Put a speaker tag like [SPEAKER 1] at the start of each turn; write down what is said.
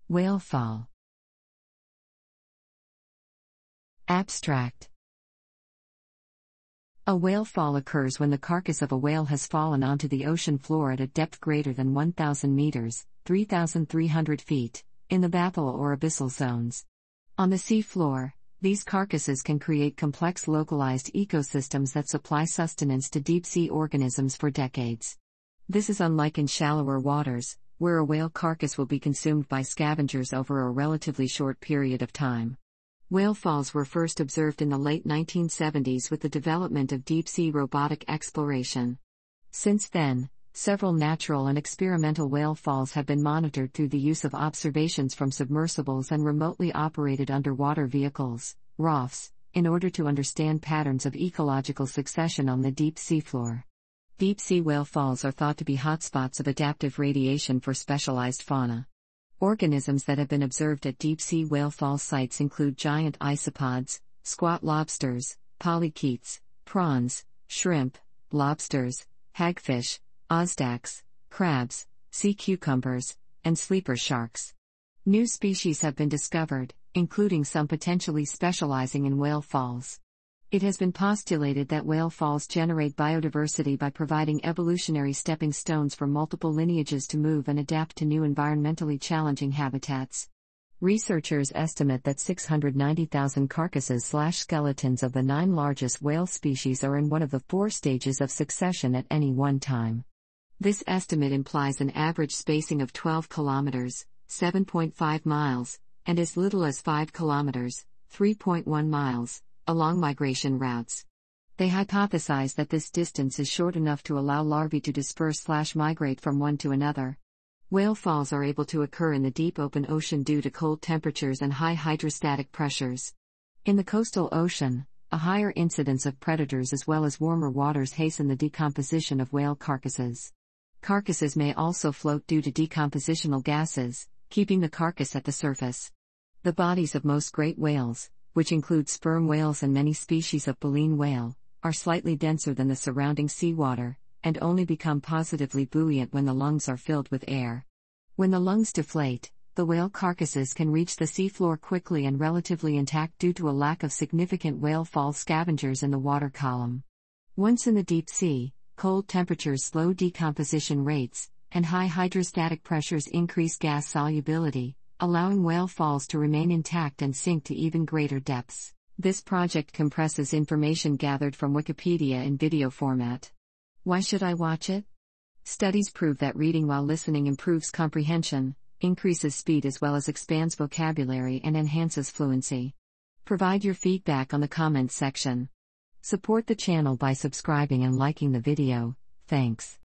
[SPEAKER 1] Whale fall. Abstract. A whale fall occurs when the carcass of a whale has fallen onto the ocean floor at a depth greater than 1,000 meters, 3,300 feet, in the bathyal or abyssal zones. On the sea floor, these carcasses can create complex localized ecosystems that supply sustenance to deep-sea organisms for decades. This is unlike in shallower waters, where a whale carcass will be consumed by scavengers over a relatively short period of time. Whale falls were first observed in the late 1970s with the development of deep-sea robotic exploration. Since then, several natural and experimental whale falls have been monitored through the use of observations from submersibles and remotely operated underwater vehicles, ROVs, in order to understand patterns of ecological succession on the deep seafloor. Deep-sea whale falls are thought to be hotspots of adaptive radiation for specialized fauna. Organisms that have been observed at deep-sea whale fall sites include giant isopods, squat lobsters, polychaetes, prawns, shrimp, lobsters, hagfish, ozdacs, crabs, sea cucumbers, and sleeper sharks. New species have been discovered, including some potentially specializing in whale falls. It has been postulated that whale falls generate biodiversity by providing evolutionary stepping stones for multiple lineages to move and adapt to new environmentally challenging habitats. Researchers estimate that 690,000 carcasses/skeletons of the 9 largest whale species are in one of the 4 stages of succession at any one time. This estimate implies an average spacing of 12 kilometers, 7.5 miles, and as little as 5 kilometers, 3.1 miles, along migration routes. They hypothesize that this distance is short enough to allow larvae to disperse/migrate from one to another. Whale falls are able to occur in the deep open ocean due to cold temperatures and high hydrostatic pressures. In the coastal ocean, a higher incidence of predators as well as warmer waters hasten the decomposition of whale carcasses. Carcasses may also float due to decompositional gases, keeping the carcass at the surface. The bodies of most great whales, which include sperm whales and many species of baleen whale, are slightly denser than the surrounding seawater, and only become positively buoyant when the lungs are filled with air. When the lungs deflate, the whale carcasses can reach the seafloor quickly and relatively intact due to a lack of significant whale fall scavengers in the water column. Once in the deep sea, cold temperatures slow decomposition rates, and high hydrostatic pressures increase gas solubility, allowing whale falls to remain intact and sink to even greater depths. This project compresses information gathered from Wikipedia in video format. Why should I watch it? Studies prove that reading while listening improves comprehension, increases speed as well as expands vocabulary and enhances fluency. Provide your feedback on the comments section. Support the channel by subscribing and liking the video. Thanks.